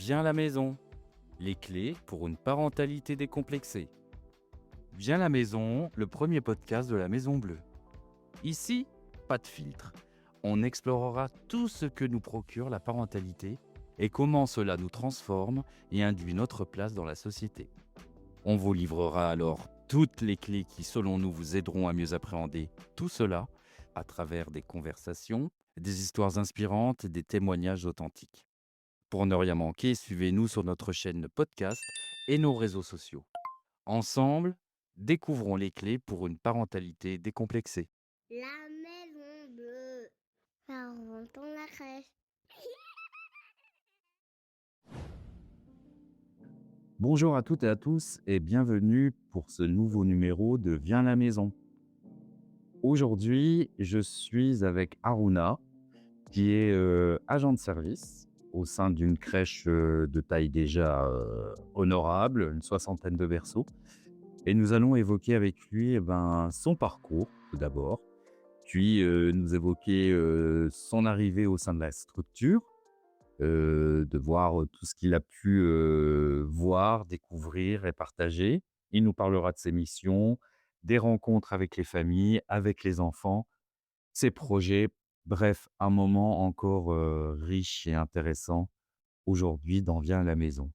Viens à la maison. Les clés pour une parentalité décomplexée. Viens à la maison, le premier podcast de la Maison Bleue. Ici, pas de filtre. On explorera tout ce que nous procure la parentalité et comment cela nous transforme et induit notre place dans la société. On vous livrera alors toutes les clés qui, selon nous, vous aideront à mieux appréhender tout cela à travers des conversations, des histoires inspirantes et des témoignages authentiques. Pour ne rien manquer, suivez-nous sur notre chaîne de podcast et nos réseaux sociaux. Ensemble, découvrons les clés pour une parentalité décomplexée. La Maison Bleue. Ça rentre dans la crèche. Bonjour à toutes et à tous et bienvenue pour ce nouveau numéro de Viens à la maison. Aujourd'hui, je suis avec Aruna, qui est agent de service au sein d'une crèche de taille déjà honorable, une soixantaine de berceaux. Et nous allons évoquer avec lui son parcours, tout d'abord, puis nous évoquer son arrivée au sein de la structure, de voir tout ce qu'il a pu voir, découvrir et partager. Il nous parlera de ses missions, des rencontres avec les familles, avec les enfants, ses projets. Bref, un moment encore riche et intéressant aujourd'hui dans Viens à la maison.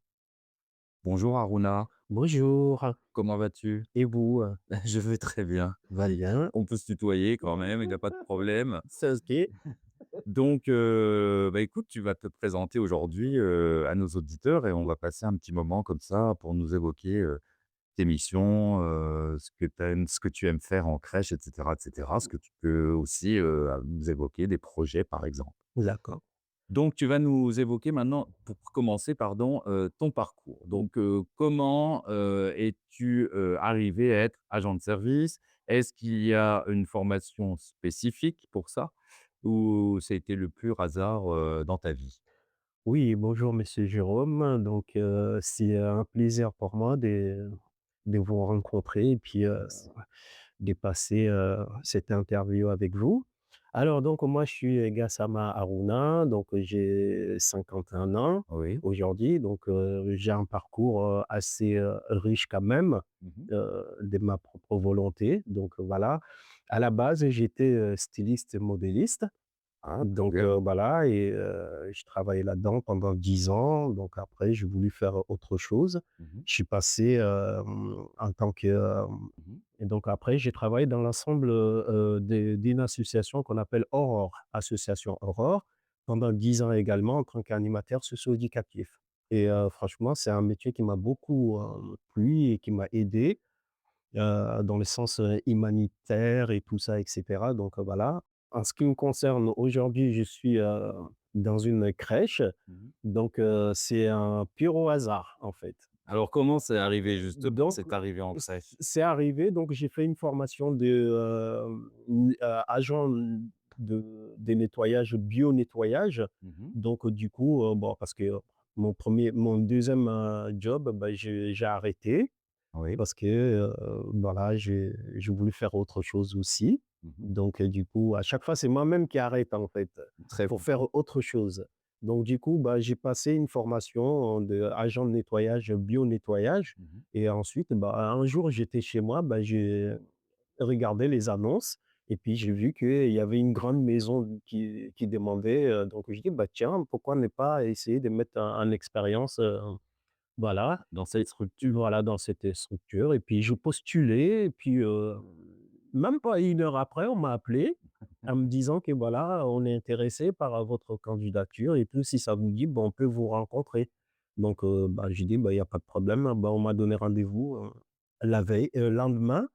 Bonjour Aruna, Bonjour, comment vas-tu? et vous? Je vais très bien. Va bien? On peut se tutoyer quand même, il n'y a pas de problème. C'est OK. Donc, écoute, tu vas te présenter aujourd'hui à nos auditeurs et on va passer un petit moment comme ça pour nous évoquer tes missions, ce que tu aimes faire en crèche, etc., etc. Ce que tu peux aussi nous évoquer des projets, par exemple. D'accord. Donc, tu vas nous évoquer maintenant, pour commencer, pardon, ton parcours. Donc, comment es-tu arrivé à être agent de service? Est-ce qu'il y a une formation spécifique pour ça ou ça a été le pur hasard dans ta vie? Oui, bonjour monsieur Jérôme. Donc, c'est un plaisir pour moi de vous rencontrer et puis, de passer, cette interview avec vous. Alors donc moi je suis Gassama Haruna, donc j'ai 51 ans Oui. aujourd'hui, donc, j'ai un parcours, assez, riche quand même, Mmh. de ma propre volonté. Donc voilà. À la base, j'étais, styliste modéliste. Ah, très Donc, bien. voilà et je travaillais là-dedans pendant 10 ans. Donc après, j'ai voulu faire autre chose. Mmh. Je suis passé, en tant que, Mmh. et donc après, j'ai travaillé dans l'ensemble, d'une association qu'on appelle Aurore, association Aurore, pendant 10 ans également en tant qu'animateur socio-éducatif et franchement, c'est un métier qui m'a beaucoup, plu et qui m'a aidé, dans le sens, humanitaire et tout ça et cetera. Donc, voilà. En ce qui me concerne, aujourd'hui, je suis, dans une crèche, Mmh. donc, c'est un pur au hasard, en fait. Alors, comment c'est arrivé justement, Donc, cette arrivée en crèche? c'est arrivé, donc j'ai fait une formation de, agent de nettoyage, bio-nettoyage. Mmh. Donc, du coup, bon, parce que mon deuxième job, bah, j'ai arrêté. Oui. Parce que, voilà, j'ai voulu faire autre chose aussi. Mmh. Donc, du coup, à chaque fois, c'est moi-même qui arrête, en fait, Très pour bien. faire autre chose. Donc, du coup, bah, j'ai passé une formation d'agent de nettoyage, bio-nettoyage Mmh. et ensuite, bah, un jour, j'étais chez moi, bah, j'ai regardé les annonces et puis j'ai vu qu'il y avait une grande maison qui demandait, donc je dis: «Bah, tiens, pourquoi ne pas essayer de mettre en expérience, voilà, Dans cette structure. voilà, dans cette structure et puis je postulais et puis, même pas 1 heure après, on m'a appelé en me disant que voilà, on est intéressé par, votre candidature et tout, si ça vous dit, bah, on peut vous rencontrer. Donc, bah, j'ai dit: «Bah, il y a pas de problème», hein. Bah, on m'a donné rendez-vous, la veille lendemain.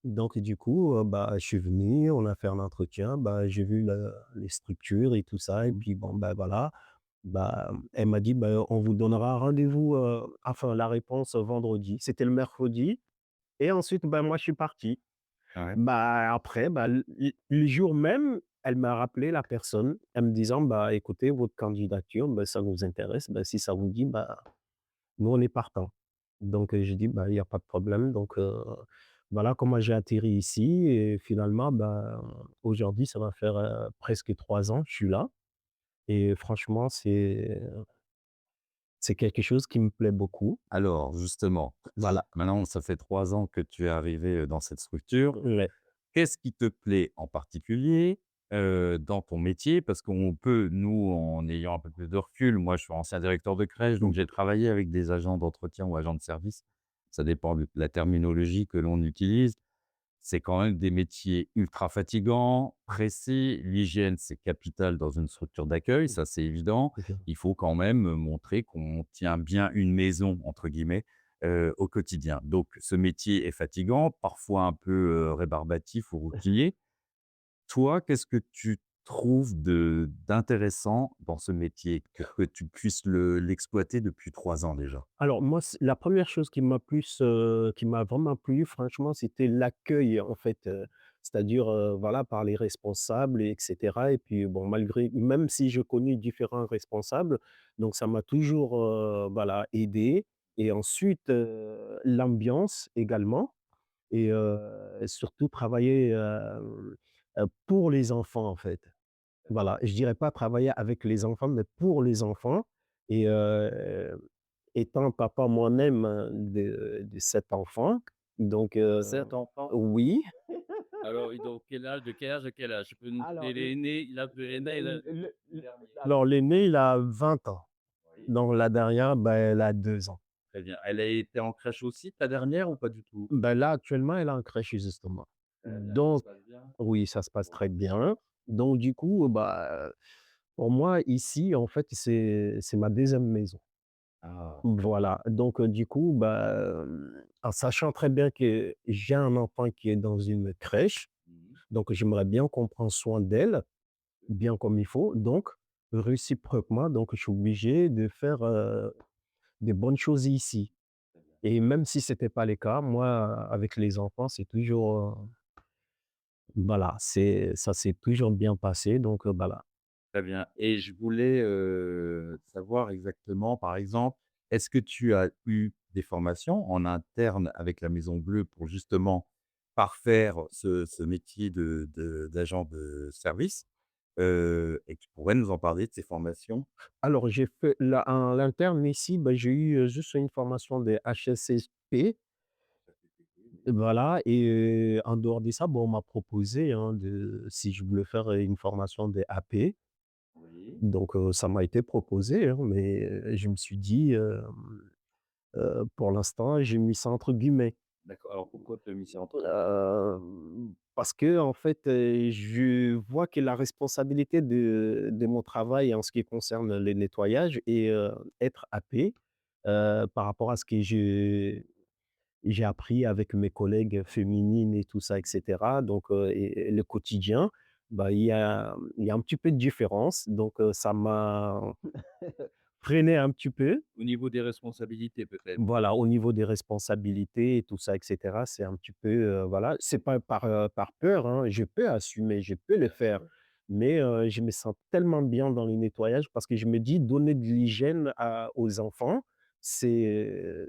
Donc du coup, bah, je suis venu, on a fait un entretien, bah, j'ai vu les structures et tout ça et Mmh. puis bon, bah, voilà. Bah, elle m'a dit: «Bah, on vous donnera rendez-vous, enfin la réponse vendredi». C'était le mercredi et ensuite, bah, moi je suis parti. Ouais. Bah, après, bah, le jour même, elle m'a rappelé la personne en me disant: «Bah, écoutez, votre candidature, bah, ça nous intéresse, bah, si ça vous dit, bah, nous on est partant». Donc, j'ai dit: «Bah, il y a pas de problème». Donc, voilà comment j'ai atterri ici et finalement, bah, aujourd'hui ça va faire, presque 3 ans que je suis là et franchement C'est quelque chose qui me plaît beaucoup. Alors justement, Voilà. maintenant ça fait 3 ans que tu es arrivé, dans cette structure. Ouais. Qu'est-ce qui te plaît en particulier, dans ton métier? Parce qu'on peut, nous, en ayant un peu plus de recul, moi je suis ancien directeur de crèche, donc Mmh. j'ai travaillé avec des agents d'entretien ou agents de service. Ça dépend de la terminologie que l'on utilise. C'est quand même des métiers ultra fatigants, précis. L'hygiène, c'est capital dans une structure d'accueil, ça c'est évident. C'est ça. Il faut quand même montrer qu'on tient bien «une maison» entre guillemets, au quotidien. Donc ce métier est fatigant, parfois un peu, rébarbatif ou routinier. Toi, qu'est-ce que tu trouves d'intéressant dans ce métier pour que tu puisses l'exploiter depuis 3 ans déjà? Alors moi, c la première chose qui m'a vraiment plu franchement, c'était l'accueil en fait, c'est-à-dire, voilà, par les responsables et cetera et puis bon, malgré même si je connais différents responsables, donc ça m'a toujours, voilà, aidé et ensuite, l'ambiance également et surtout travailler, pour les enfants en fait. Voilà, je dirais pas travailler avec les enfants, mais pour les enfants et étant papa moi-même, de 7 enfants, donc 7 enfants? oui. Alors, ils ont quel âge? De quel âge à quel âge? Tu peux nous Alors donner l'aîné, l'âge de l'aîné et le dernier? alors l'aîné, il a 20 ans, Oui, donc la dernière, bah, elle a 2 ans. Très bien. Elle a été en crèche aussi, ta dernière, ou pas du tout? Bah, là, actuellement, elle est en crèche justement. très bien, ça se Donc passe bien? oui, ça se passe Bon, très bien. Donc du coup, bah, pour moi ici, en fait, c'est ma deuxième maison. Ah, Voilà, donc du coup, bah, en sachant très bien que j'ai un enfant qui est dans une crèche, mmh donc j'aimerais bien qu'on prenne soin d'elle, bien comme il faut, donc réciproquement, donc je suis obligé de faire, des bonnes choses ici très bien. et même si c'était pas le cas, moi, avec les enfants, c'est toujours, voilà, c'est ça s'est toujours bien passé donc voilà. très bien, et je voulais, savoir exactement, par exemple, est-ce que tu as eu des formations en interne avec la Maison Bleue pour justement parfaire ce métier d'agent de service? Et tu pourrais nous en parler de ces formations? Alors j'ai fait là en l'interne ici, bah, j'ai eu, juste une formation des HSCP. Voilà et en dehors de ça, bon, on m'a proposé, hein, de si je voulais faire, une formation des AP. Oui, Donc ça m'a été proposé, hein, mais je me suis dit, pour l'instant, j'ai mis ça entre guillemets. d'accord. Alors pourquoi tu as mis ça entre guillemets? Parce que en fait, je vois que la responsabilité de mon travail en ce qui concerne le nettoyage et être AP, par rapport à ce que j'ai appris avec mes collègues féminines et tout ça et cetera, donc et le quotidien, bah, il y a un petit peu de différence, donc ça m'a freiné un petit peu. Au niveau des responsabilités peut-être? Voilà, au niveau des responsabilités et tout ça et cetera, c'est un petit peu, voilà, c'est pas par peur, hein, je peux assumer, je peux le Bien faire, sûr. mais je me sens tellement bien dans le nettoyage parce que je me dis: «Donner de l'hygiène à aux enfants, c'est,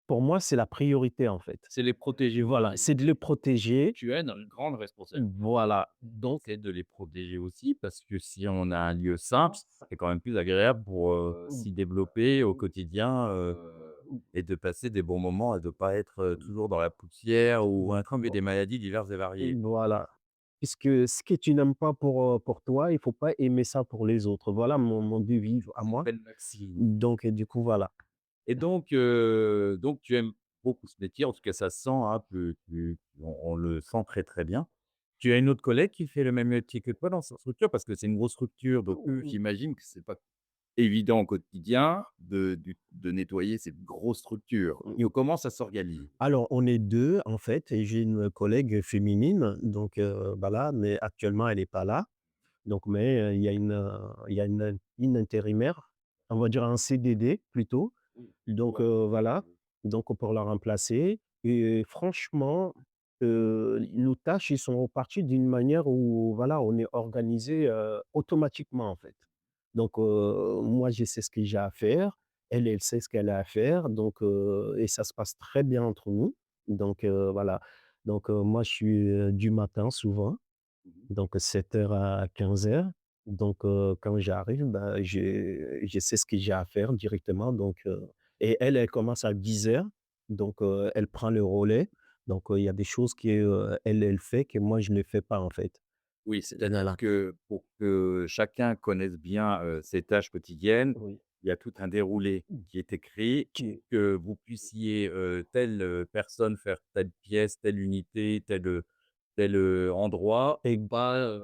pour moi, c'est la priorité, en fait». C'est les protéger Voilà, aussi. c'est de le protéger. Tu as une grande responsabilité. Voilà, donc C'est de les protéger aussi, parce que si on a un lieu simple, c'est quand même plus agréable pour, s'y développer au quotidien, et de passer des bons moments et de pas être, toujours dans la poussière ou attraper des maladies diverses et variées. voilà. Puisque ce que tu n'aimes pas pour toi, il faut pas aimer ça pour les autres. Voilà mon devise à C'est une moi. belle maxime. Donc du coup, voilà. Et donc tu aimes beaucoup ce métier, en tout cas ça se sent, hein, on le sent très, très bien. Tu as une autre collègue qui fait le même métier que toi dans cette structure? Parce que c'est une grosse structure, donc j'imagine que c'est pas évident au quotidien de nettoyer cette grosse structure. Comment ça s'organise? Alors, on est 2 en fait et j'ai une collègue féminine donc voilà, mais actuellement elle est pas là. Donc mais il y a une intérimaire, on va dire un CDD plutôt. Oui, je Donc vois. voilà, donc pour la remplacer et franchement, nos tâches, ils sont réparties d'une manière où voilà, on est organisé, automatiquement en fait. Donc moi, je sais ce que j'ai à faire, elle, elle sait ce qu'elle a à faire donc et ça se passe très bien entre nous. Donc voilà, donc moi, je suis, du matin souvent, Mmh. donc 7 heures à 15 heures. Donc quand j'arrive, ben, je sais ce que j'ai à faire directement donc et elle, elle commence à 10 heures, donc elle prend le relais. Donc il y a des choses que, elle fait que moi je ne fais pas, en fait. Oui, c'est-à-dire Voilà. que pour que chacun connaisse bien, ses tâches quotidiennes, Oui. il y a tout un déroulé qui est écrit Qui que vous puissiez, telle, personne faire telle pièce, telle unité, tel, endroit, et pas,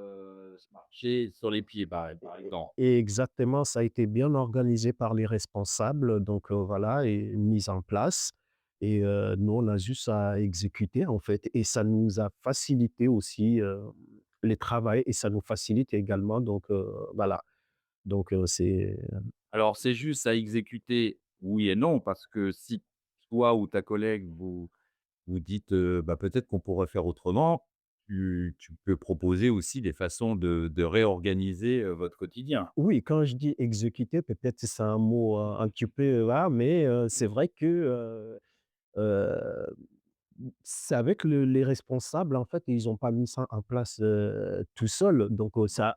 se marcher sur les pieds par et exemple. et exactement, ça a été bien organisé par les responsables, donc voilà et mis en place et nous, on a juste à exécuter, en fait et ça nous a facilité aussi, les travail et ça nous facilite également donc voilà. Donc c'est Alors c'est juste à exécuter, oui et non, parce que si toi ou ta collègue vous dites, bah, peut-être qu'on pourrait faire autrement, tu peux proposer aussi des façons de réorganiser, votre quotidien. oui, quand je dis exécuter, peut-être c'est un mot, un petit peu, voilà, mais c'est vrai que, heu, c'est avec les responsables, en fait, ils ont pas mis ça en place, tout seuls. Donc ça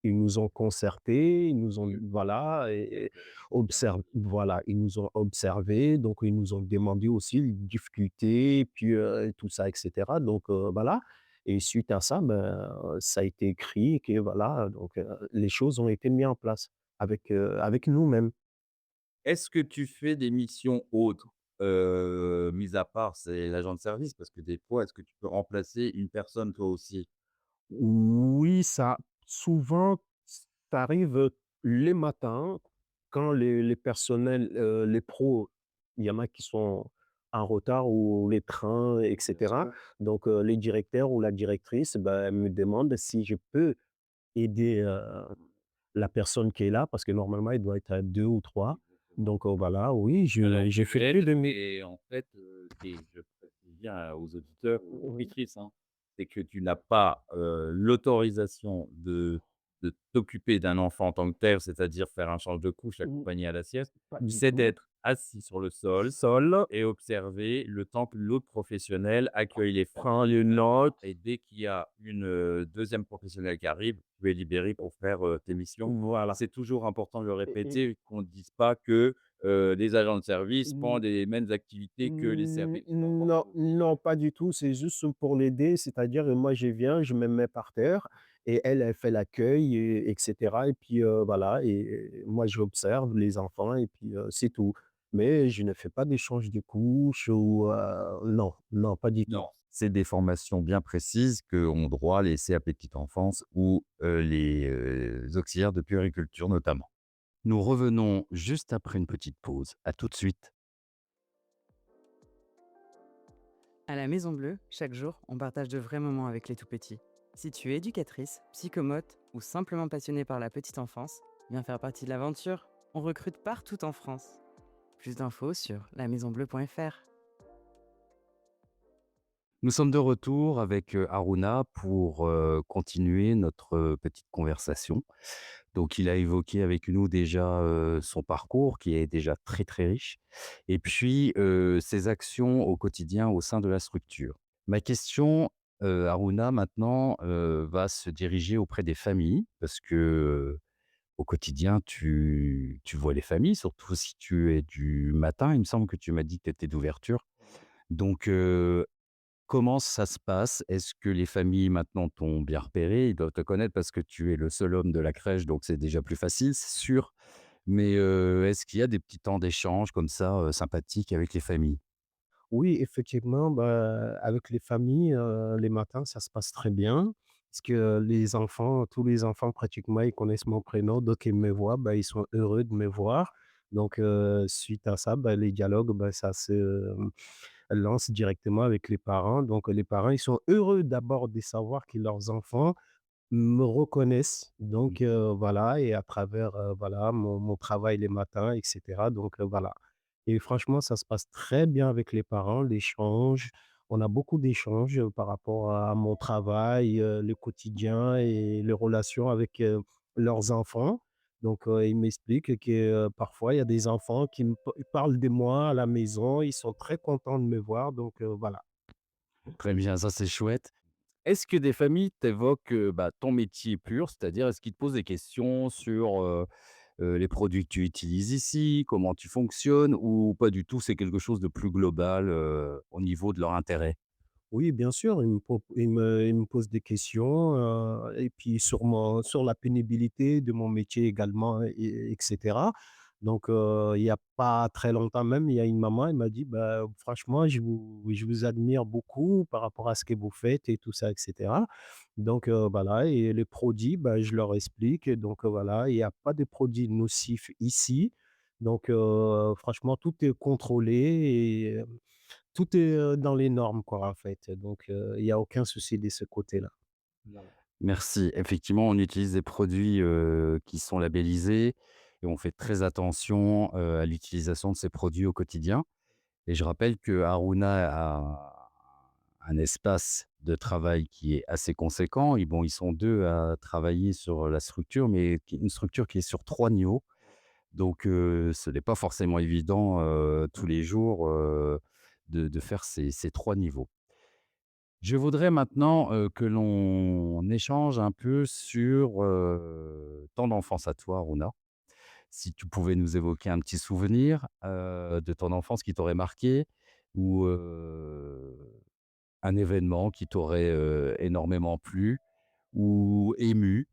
ils nous ont concertés, ils nous ont Oui, voilà c'est et intéressant, c'est bien observ fait. voilà, ils nous ont observés, donc ils nous ont demandé aussi les difficultés, puis, tout ça et cetera. Donc voilà et suite à ça, ben, ça a été écrit que voilà, donc les choses ont été mis en place avec nous-mêmes. Est-ce que tu fais des missions autres, mis à part c'est l'agent de service? Parce que des fois, est-ce que tu peux remplacer une personne toi aussi? Oui, ça souvent, ça arrive, les matins quand les personnels, les pros, il y en a qui sont en retard ou les trains et Bien cetera. sûr. Donc les directeurs ou la directrice, bah, elle me demande si je peux aider, la personne qui est là parce que normalement, il doit être à 2 ou 3. Exactement. Donc voilà, oui, Alors je tu j'effectue aides de mes et en fait, et je précise bien aux auditeurs, aux oui, auditrices, hein, c'est que tu n'as pas, l'autorisation de t'occuper d'un enfant en tant que tel, c'est-à-dire faire un change de couche, mmh, l'accompagner à la sieste. pas du C'est tout. d'être assis sur le sol Sol, et observer le temps que l'autre professionnel accueille les femmes. prends une note, Et dès qu'il y a une, 2e professionnelle qui arrive, tu es libéré pour faire, tes missions. voilà. C'est toujours important de le Et répéter, qu'on ne dise pas que, les agents de service font mmh. les mêmes activités que les services Non, non, pas du tout, c'est juste pour l'aider, c'est-à-dire, moi je viens, je me mets par terre et elle, elle fait l'accueil et cetera et puis, voilà et moi j'observe les enfants et puis, c'est tout. Mais je ne fais pas d'échange de couches ou, non, non, pas du tout. non, c'est des formations bien précises qu'ont droit les CAP petite enfance ou, les, auxiliaires de puériculture notamment. Nous revenons juste après une petite pause. À tout de suite. À la Maison Bleue, chaque jour, on partage de vrais moments avec les tout-petits. Si tu es éducatrice, psychomote ou simplement passionnée par la petite enfance, viens faire partie de l'aventure. On recrute partout en France. Plus d'infos sur lamaisonbleue.fr. Nous sommes de retour avec, Harouna pour, continuer notre, petite conversation. Donc il a évoqué avec nous déjà, son parcours qui est déjà très, très riche et puis, ses actions au quotidien au sein de la structure. Ma question, Harouna maintenant, va se diriger auprès des familles parce que, au quotidien tu vois les familles, surtout si tu es du matin. Il me semble que tu m'as dit que tu étais d'ouverture. Donc, comment ça se passe? Est-ce que les familles maintenant t'ont bien repéré? Ils doivent te connaître parce que tu es le seul homme de la crèche, donc c'est déjà plus facile, c'est sûr. Mais, est-ce qu'il y a des petits temps d'échange comme ça, sympathiques avec les familles? Oui, effectivement, bah, avec les familles, les matins, ça se passe très bien parce que les enfants, tous les enfants pratiquement, ils connaissent mon prénom, donc ils me voient, bah, ils sont heureux de me voir. Donc, suite à ça, bah, les dialogues, bah, ça se, lance directement avec les parents. Donc, les parents, ils sont heureux d'abord de savoir que leurs enfants me reconnaissent. Donc, voilà et à travers, voilà, mon travail les matins et cetera. Donc, voilà et franchement, ça se passe très bien avec les parents, l'échange. On a beaucoup d'échanges, par rapport à mon travail, le quotidien et les relations avec, leurs enfants. Donc, ils m'expliquent que, parfois, il y a des enfants qui me parlent de moi à la maison. Ils sont très contents de me voir donc, voilà. Très bien, ça c'est chouette. Est-ce que des familles t'évoquent, ton métier pur? C'est-à-dire, est-ce qu'ils te posent des questions sur, les produits que tu utilises ici, comment tu fonctionnes ou pas du tout, c'est quelque chose de plus global, au niveau de leur intérêt? Oui, bien sûr, il me pose des questions, et puis sur la pénibilité de mon métier également et cetera. Donc, il y a pas très longtemps même, il y a une maman, elle m'a dit: «Bah, franchement, je vous admire beaucoup par rapport à ce que vous faites et tout ça et cetera». Donc, voilà et les produits, bah, je leur explique et donc, voilà, il y a pas de produits nocifs ici. Donc, franchement, tout est contrôlé et tout est, dans les normes quoi, en fait, donc il y a aucun souci de ce côté-là. Voilà. Merci. Effectivement, on utilise des produits, qui sont labellisés et on fait très attention, à l'utilisation de ces produits au quotidien et je rappelle que Aruna a un espace de travail qui est assez conséquent et bon, ils sont 2 à travailler sur la structure, mais qui une structure qui est sur 3 niveaux. Donc, ce n'est pas forcément évident, tous les jours, de faire ces 3 niveaux. Je voudrais maintenant, que l'on échange un peu sur, ton enfance à toi, Runa. Si tu pouvais nous évoquer un petit souvenir, de ton enfance qui t'aurait marqué ou, un événement qui t'aurait, énormément plu ou ému?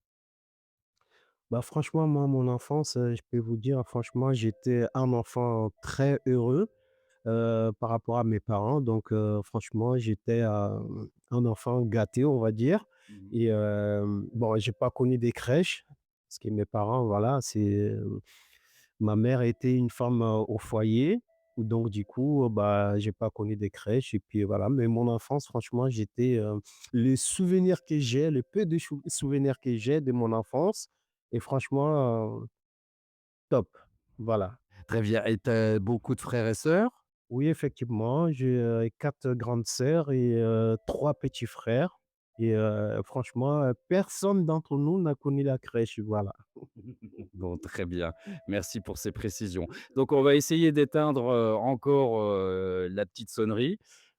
Bah, franchement, moi, mon enfance, je peux vous dire, franchement, j'étais un enfant très heureux, par rapport à mes parents donc franchement, j'étais, un enfant gâté, on va dire Mmh. et bon, j'ai pas connu des crèches parce que mes parents, voilà, ma mère était une femme, au foyer donc du coup, bah, j'ai pas connu des crèches et puis voilà, mais mon enfance, franchement, les souvenirs que j'ai, le peu de souvenirs que j'ai de mon enfance et franchement, top, voilà. Très bien et tu as beaucoup de frères et sœurs? Oui, effectivement, j'ai, 4 grandes sœurs et 3 petits frères et franchement, personne d'entre nous n'a connu la crèche, voilà. Bon, très bien. Merci pour ces précisions. Donc, on va essayer d'éteindre, encore, la petite sonnerie.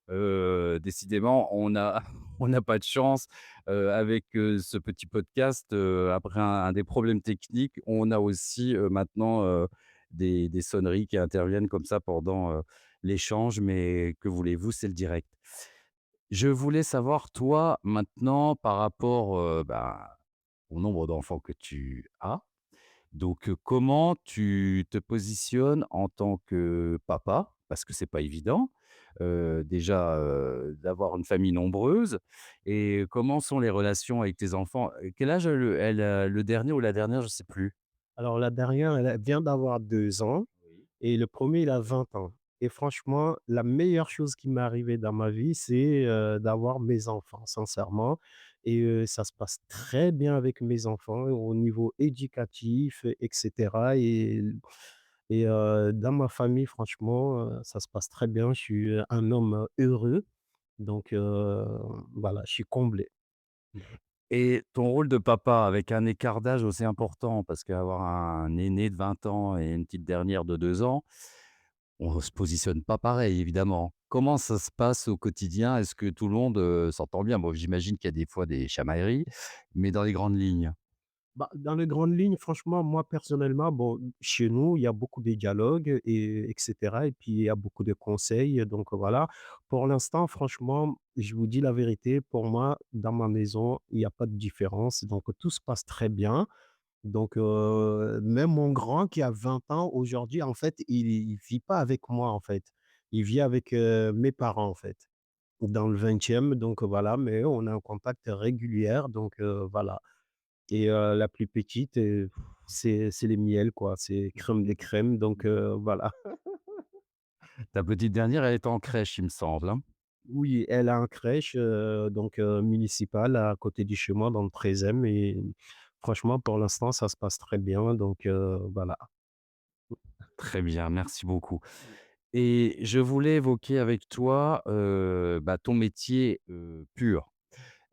Décidément, on a on n'a pas de chance, avec, ce petit podcast, après un des problèmes techniques, on a aussi, maintenant, des sonneries qui interviennent comme ça pendant, l'échange, mais que voulez-vous, c'est le direct. Je voulais savoir, toi, maintenant, par rapport, au nombre d'enfants que tu as, donc, comment tu te positionnes en tant que papa? Parce que c'est pas évident, déjà, d'avoir une famille nombreuse et comment sont les relations avec tes enfants? Quel âge a le dernier ou la dernière? Je sais plus. Alors la dernière, elle vient d'avoir 2 ans Oui. et le premier il a 20 ans et franchement, la meilleure chose qui m'est arrivée dans ma vie, c'est, d'avoir mes enfants, sincèrement et ça se passe très bien avec mes enfants au niveau éducatif et cetera et dans ma famille, franchement, ça se passe très bien. Je suis, un homme heureux donc voilà, je suis comblé. Et ton rôle de papa avec un écart d'âge aussi important, parce qu'avoir un aîné de 20 ans et une petite dernière de 2 ans, on se positionne pas pareil évidemment. Comment ça se passe au quotidien? Est-ce que tout le monde, s'entend bien? Bon, j'imagine qu'il y a des fois des chamailleries, mais dans les grandes lignes? Bah, dans les grandes lignes, franchement, moi, personnellement, bon, chez nous, il y a beaucoup de dialogues et cetera et puis il y a beaucoup de conseils, donc voilà. Pour l'instant, franchement, je vous dis la vérité, pour moi, dans ma maison, il y a pas de différence, donc tout se passe très bien. Donc même mon grand qui a 20 ans aujourd'hui, en fait, il vit pas avec moi, en fait. Il vit avec, mes parents, en fait, dans le 20e, donc voilà, mais on est en contact régulier, donc voilà. Et la plus petite, c'est les miels, quoi, c'est crème des crèmes, donc voilà. Ta petite dernière, elle est en crèche, il me semble, hein? Oui, elle a un crèche, donc municipal à côté de chez moi dans le 13e et franchement, pour l'instant, ça se passe très bien, donc voilà. Très bien, merci beaucoup et je voulais évoquer avec toi, ton métier, pur.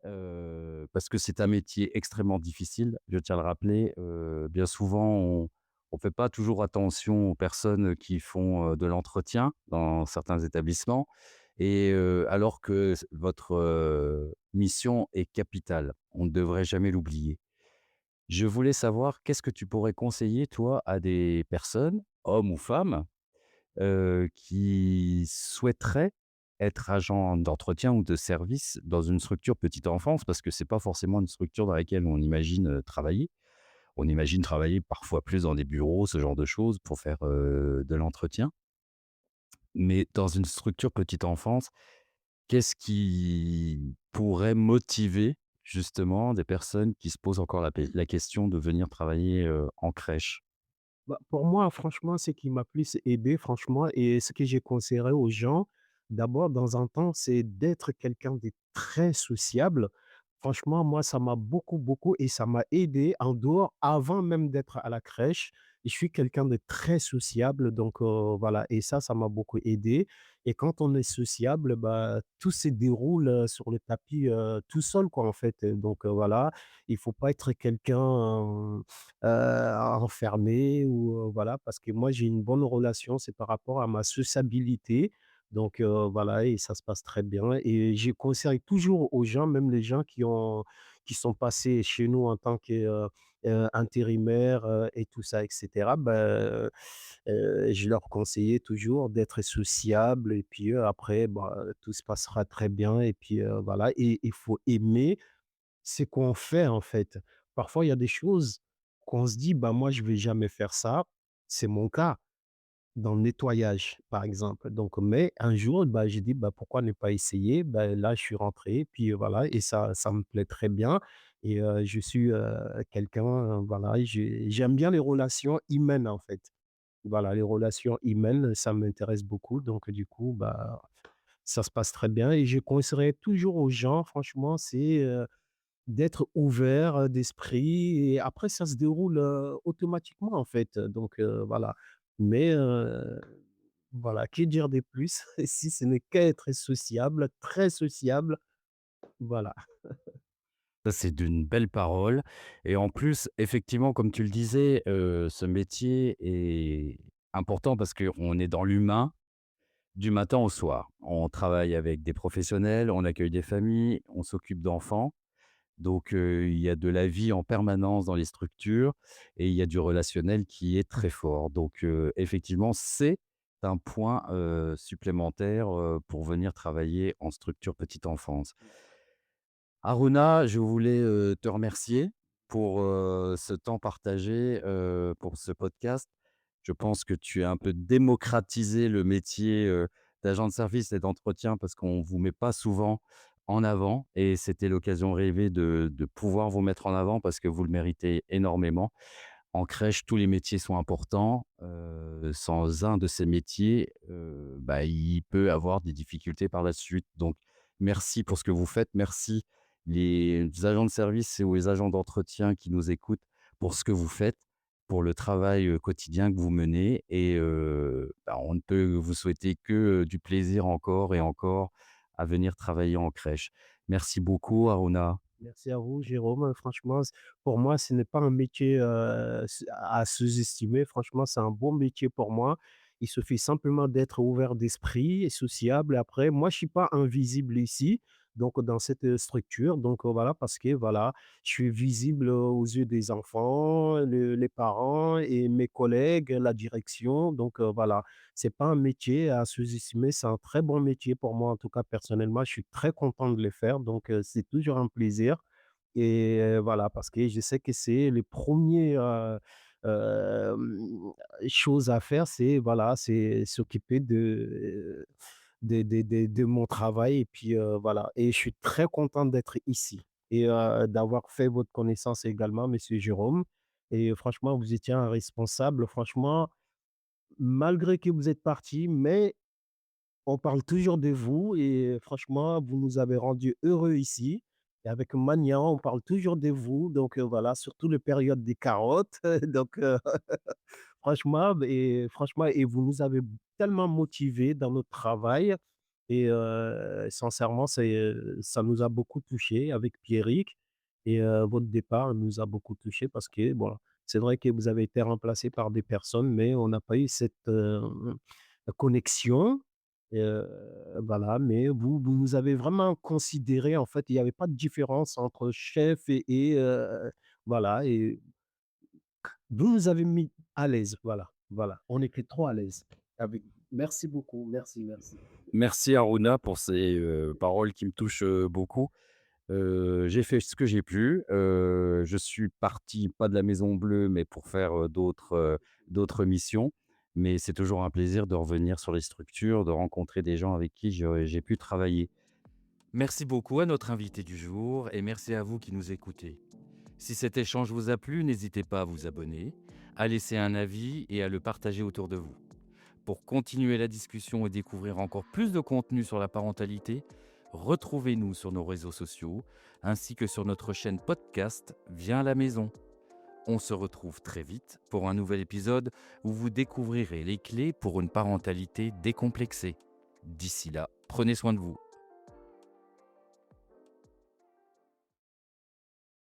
Parce que c'est un métier extrêmement difficile, je tiens à le rappeler. Bien souvent, on fait pas toujours attention aux personnes qui font, de l'entretien dans certains établissements et alors que votre, mission est capitale. On ne devrait jamais l'oublier. Je voulais savoir qu'est-ce que tu pourrais conseiller, toi, à des personnes, hommes ou femmes, qui souhaiteraient être agents d'entretien ou de service dans une structure petite enfance? Parce que c'est pas forcément une structure dans laquelle on imagine, travailler. On imagine travailler parfois plus dans des bureaux, ce genre de choses pour faire, de l'entretien. Mais dans une structure petite enfance, qu'est-ce qui pourrait motiver justement des personnes qui se posent encore la question de venir travailler, en crèche? Bah, pour moi, franchement, ce qui m'a plus aidé, franchement, et ce que j'ai conseillerais aux gens, d'abord, dans un temps, c'est d'être quelqu'un de très sociable. Franchement, moi, ça m'a beaucoup, beaucoup et ça m'a aidé en dehors, avant même d'être à la crèche. Je suis quelqu'un de très sociable, donc voilà, et ça m'a beaucoup aidé. Et quand on est sociable, bah, tout se déroule sur le tapis tout seul, quoi, en fait. Donc voilà, il faut pas être quelqu'un enfermé ou voilà, parce que moi, j'ai une bonne relation, c'est par rapport à ma sociabilité. Donc voilà et ça se passe très bien et je conseille toujours aux gens, même les gens qui sont passés chez nous en tant que, intérimaires, et tout ça et cetera, bah, je leur conseillais toujours d'être sociable et puis, après, bah, tout se passera très bien et puis, voilà et il faut aimer c'est qu'on fait, en fait. Parfois, il y a des choses qu'on se dit: «Bah, moi, je vais jamais faire ça». C'est mon cas, dans le nettoyage, par exemple. Donc mais un jour, bah, j'ai dit: «Bah, pourquoi ne pas essayer?» Bah, là, je suis rentré, puis, voilà et ça me plaît très bien et je suis, quelqu'un, voilà, j'aime bien les relations humaines, en fait. Voilà, les relations humaines, ça m'intéresse beaucoup donc du coup, bah, ça se passe très bien et je conseillerais toujours aux gens, franchement, c'est, d'être ouvert, d'esprit et après ça se déroule, automatiquement en fait, donc voilà. Mais voilà, que dire de plus si ce n'est qu'être sociable, très sociable, voilà. Ça, c'est d'une belle parole et en plus, effectivement, comme tu le disais, ce métier est important parce qu'on est dans l'humain du matin au soir. On travaille avec des professionnels, on accueille des familles, on s'occupe d'enfants. Donc, il y a de la vie en permanence dans les structures et il y a du relationnel qui est très fort. Donc, effectivement, c'est un point, supplémentaire, pour venir travailler en structure petite enfance. Aruna, je voulais, te remercier pour, ce temps partagé, pour ce podcast. Je pense que tu as un peu démocratisé le métier, d'agent de service et d'entretien parce qu'on ne vous met pas souvent en avant et c'était l'occasion rêvée de pouvoir vous mettre en avant parce que vous le méritez énormément. En crèche, tous les métiers sont importants, sans un de ces métiers, bah, il peut avoir des difficultés par la suite. Donc merci pour ce que vous faites. Merci les agents de service et ou les agents d'entretien qui nous écoutent pour ce que vous faites, pour le travail, quotidien que vous menez et bah, on ne peut vous souhaiter que, du plaisir encore et encore à venir travailler en crèche. Merci beaucoup Aruna. Merci à vous Jérôme, franchement, pour moi, ce n'est pas un métier, à sous-estimer. Franchement, c'est un bon métier pour moi. Il suffit simplement d'être ouvert d'esprit et sociable. Après, moi, je suis pas invisible ici, donc dans cette, structure, donc voilà, parce que voilà, je suis visible, aux yeux des enfants, les parents et mes collègues, la direction, donc voilà. C'est pas un métier à sous-estimer, c'est un très bon métier pour moi, en tout cas personnellement, je suis très content de le faire, donc c'est toujours un plaisir et voilà, parce que je sais que c'est les premiers choses à faire, c'est voilà, c'est s'occuper de mon travail et puis, voilà et je suis très content d'être ici et d'avoir fait votre connaissance également, monsieur Jérôme et franchement, vous étiez un responsable, franchement, malgré que vous êtes parti, mais on parle toujours de vous et franchement, vous nous avez rendus heureux ici et avec Magnan, on parle toujours de vous donc voilà, surtout les périodes des carottes donc franchement et vous nous avez tellement motivés dans notre travail et sincèrement, ça nous a beaucoup touchés avec Pierrick et votre départ nous a beaucoup touchés parce que bon, c'est vrai que vous avez été remplacé par des personnes, mais on n'a pas eu cette, connexion Voilà, mais vous nous avez vraiment considérés, en fait, il y avait pas de différence entre chef et voilà et vous nous avez mis à l'aise, voilà. On était trop à l'aise avec merci beaucoup, merci. Merci Aruna pour ces paroles qui me touchent beaucoup. J'ai fait ce que j'ai pu. Je suis parti, pas de la Maison Bleue, mais pour faire d'autres missions. Mais c'est toujours un plaisir de revenir sur les structures, de rencontrer des gens avec qui j'ai pu travailler. Merci beaucoup à notre invité du jour et merci à vous qui nous écoutez. Si cet échange vous a plu, n'hésitez pas à vous abonner, à laisser un avis et à le partager autour de vous. Pour continuer la discussion et découvrir encore plus de contenu sur la parentalité, retrouvez-nous sur nos réseaux sociaux ainsi que sur notre chaîne podcast Viens à la maison. On se retrouve très vite pour un nouvel épisode où vous découvrirez les clés pour une parentalité décomplexée. D'ici là, prenez soin de vous.